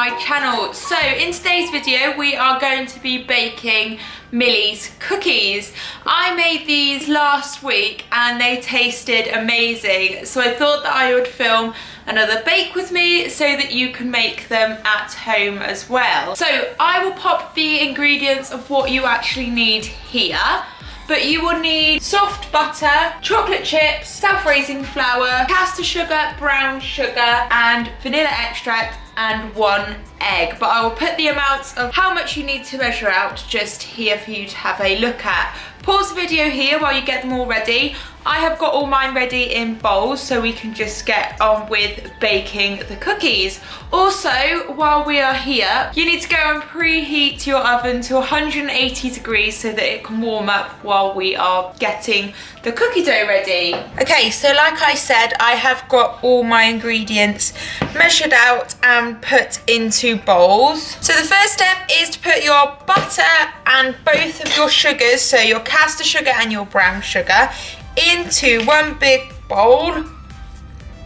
my channel. So in today's video we are going to be baking Millie's cookies. I made these last week and they tasted amazing, so I thought that I would film another bake with me so that you can make them at home as well. So I will pop the ingredients of what you actually need here. But you will need soft butter, chocolate chips, self-raising flour, caster sugar, brown sugar, and vanilla extract, and 1 egg. But I will put the amounts of how much you need to measure out just here for you to have a look at. Pause the video here while you get them all ready. I have got all mine ready in bowls so we can just get on with baking the cookies. Also, while we are here, you need to go and preheat your oven to 180 degrees so that it can warm up while we are getting the cookie dough ready. Okay, so like I said, I have got all my ingredients measured out and put into bowls. So the first step is to put your butter and both of your sugars, so your caster sugar and your brown sugar, into one big bowl.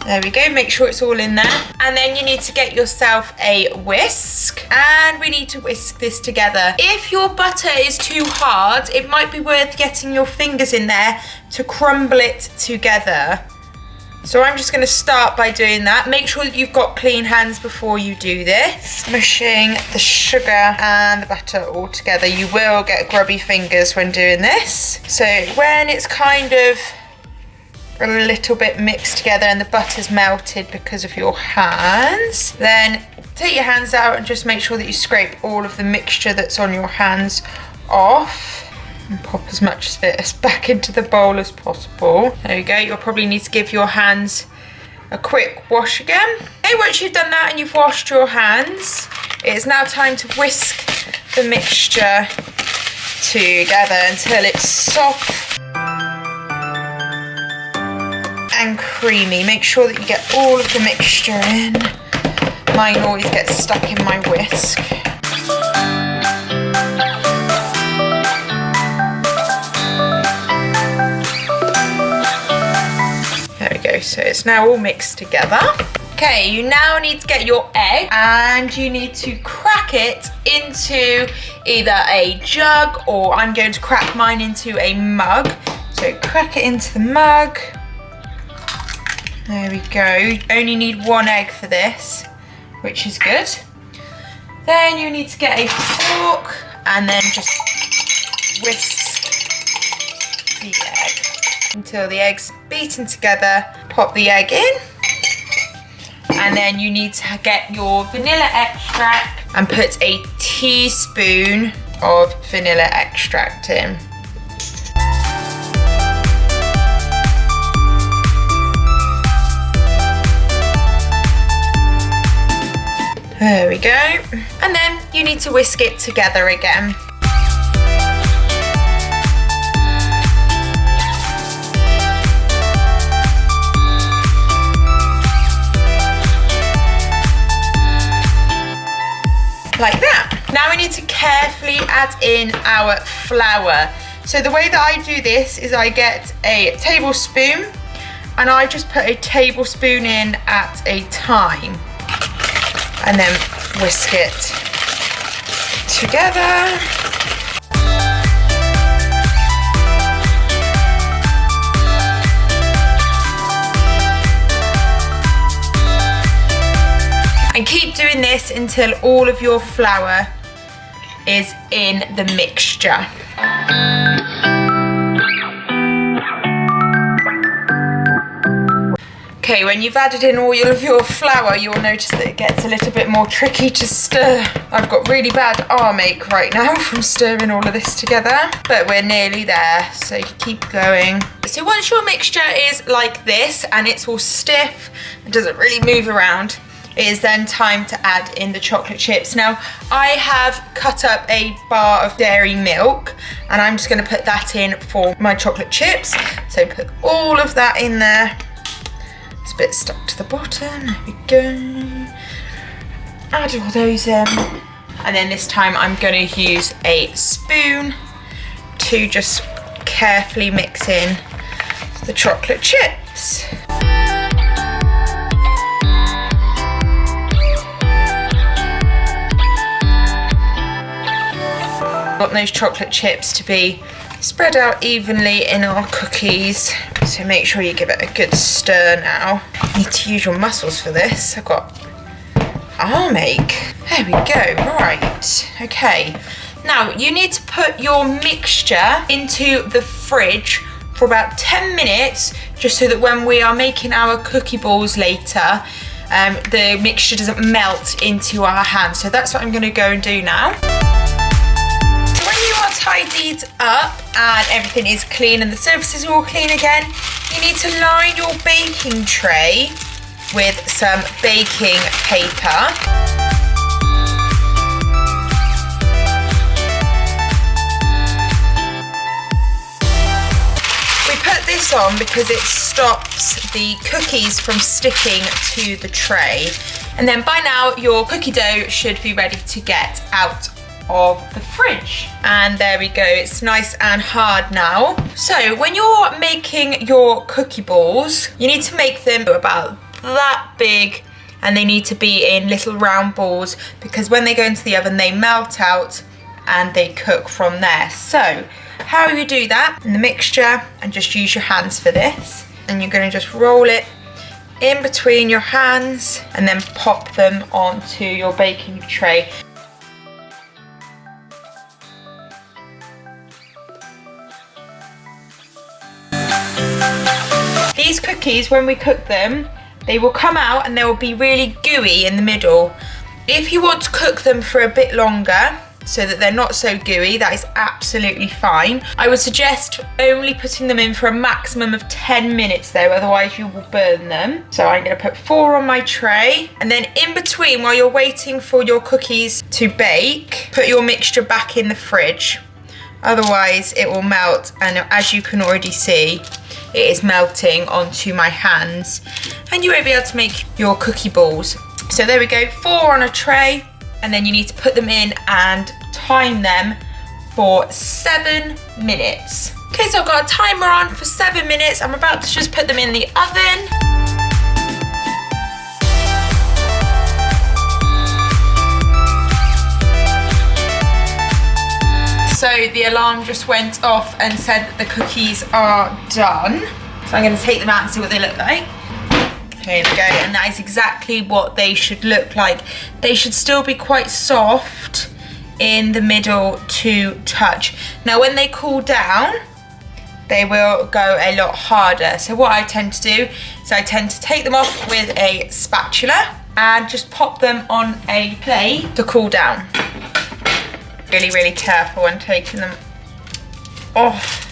There we go, make sure it's all in there. And then you need to get yourself a whisk, and we need to whisk this together. If your butter is too hard, it might be worth getting your fingers in there to crumble it together. So I'm just going to start by doing that. Make sure that you've got clean hands before you do this. Mushing the sugar and the butter all together. You will get grubby fingers when doing this. So when it's kind of a little bit mixed together and the butter's melted because of your hands, then take your hands out and just make sure that you scrape all of the mixture that's on your hands off. And pop as much of it back into the bowl as possible. There you go. You'll probably need to give your hands a quick wash again. Okay, once you've done that and you've washed your hands, it's now time to whisk the mixture together until it's soft and creamy. Make sure that you get all of the mixture in. Mine always gets stuck in my whisk. So it's now all mixed together. Okay, you now need to get your egg and you need to crack it into either a jug, or I'm going to crack mine into a mug. So crack it into the mug. There we go. You only need 1 egg for this, which is good. Then you need to get a fork and then just whisk the egg until the egg's beaten together. Pop the egg in, and then you need to get your vanilla extract and put a teaspoon of vanilla extract in. There we go. And then you need to whisk it together again. Like that. Now we need to carefully add in our flour. So the way that I do this is I get a tablespoon and I just put a tablespoon in at a time and then whisk it together. And keep doing this until all of your flour is in the mixture. Okay, when you've added in all of your flour, you'll notice that it gets a little bit more tricky to stir. I've got really bad arm ache right now from stirring all of this together, but we're nearly there, so keep going. So once your mixture is like this and it's all stiff and doesn't really move around, it is then time to add in the chocolate chips. Now, I have cut up a bar of dairy milk and I'm just going to put that in for my chocolate chips. So put all of that in there. It's a bit stuck to the bottom. There we go. Add all those in. And then this time I'm going to use a spoon to just carefully mix in the chocolate chips. Want those chocolate chips to be spread out evenly in our cookies. So make sure you give it a good stir now. You need to use your muscles for this. I've got arm ache. There we go, right, okay. Now you need to put your mixture into the fridge for about 10 minutes, just so that when we are making our cookie balls later, the mixture doesn't melt into our hands. So that's what I'm gonna go and do now. So when you are tidied up and everything is clean and the surfaces are all clean again, you need to line your baking tray with some baking paper. This on because it stops the cookies from sticking to the tray, and then by now your cookie dough should be ready to get out of the fridge. And there we go, it's nice and hard now. So when you're making your cookie balls, you need to make them about that big, and they need to be in little round balls, because when they go into the oven they melt out and they cook from there. So how you do that in the mixture, and just use your hands for this, and you're going to just roll it in between your hands and then pop them onto your baking tray. These cookies, when we cook them, they will come out and they will be really gooey in the middle. If you want to cook them for a bit longer, so that they're not so gooey, that is absolutely fine. I would suggest only putting them in for a maximum of 10 minutes though, otherwise you will burn them. So I'm gonna put 4 on my tray, and then in between, while you're waiting for your cookies to bake, put your mixture back in the fridge. Otherwise it will melt, and as you can already see, it is melting onto my hands, and you won't be able to make your cookie balls. So there we go, 4 on a tray. And then you need to put them in and time them for 7 minutes. Okay, so I've got a timer on for 7 minutes. I'm about to just put them in the oven. So the alarm just went off and said that the cookies are done. So I'm gonna take them out and see what they look like. Here we go, and that is exactly what they should look like. They should still be quite soft in the middle to touch. Now when they cool down, they will go a lot harder. So what I tend to do is I tend to take them off with a spatula and just pop them on a plate to cool down. Really, really careful when taking them off.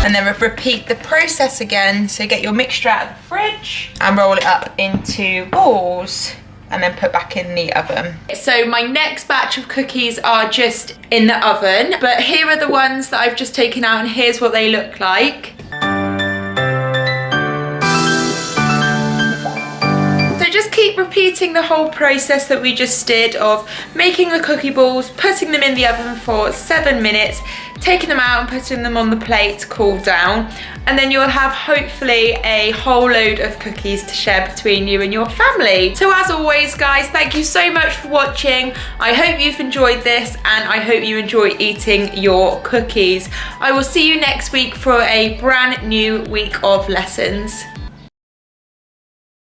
And then repeat the process again. So get your mixture out of the fridge and roll it up into balls, and then put back in the oven. So my next batch of cookies are just in the oven, but here are the ones that I've just taken out, and here's what they look like. So just keep repeating the whole process that we just did of making the cookie balls, putting them in the oven for 7 minutes, taking them out and putting them on the plate to cool down, and then you'll have hopefully a whole load of cookies to share between you and your family. So as always guys, thank you so much for watching. I hope you've enjoyed this, and I hope you enjoy eating your cookies. I will see you next week for a brand new week of lessons.